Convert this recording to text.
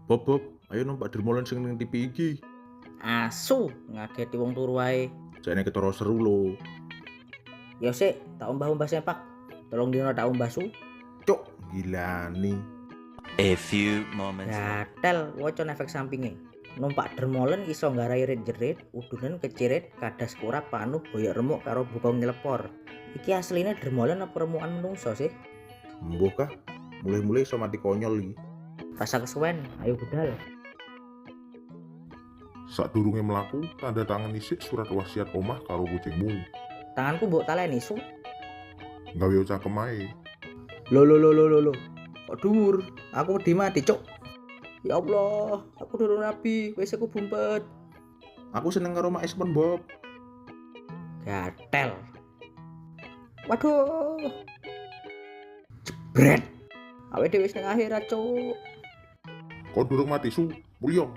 Bob, Bob, ayo numpak dermolen sing ning TV iki. Asu ngageti wong turu wae. Jane ketara seru lho. Ya sik, tak umbah-umbah sepak. Tolong dino tak umbah su. Cuk, gilani. A few moments later. Gatel wocon efek sampinge. Numpak dermolen iso nggarai jerit, udunen kecirit, kadas kurap panu boyok remuk karo buka nyelepor. Iki asline dermolen apa remukan menungso sih? Mbuh kah? Mulai-mulai iso mati konyol iki. Rasa kesuwen, ayo budal. Sadurunge mlaku, tanda tangan isik surat wasiat omah karo kucingmu. Tanganku mbok taleni su. Gawe cangkem ae. Lo. Kok dhuwur? Aku wedi mati, Cuk. Ya Allah, aku durung rabi, wis aku bumpet. Aku seneng karo Mak Espon, Bob. Gatel. Waduh. Jebret. Awake dhewe wis nang akhirat, Cuk. Kok durung mati su? Mulya.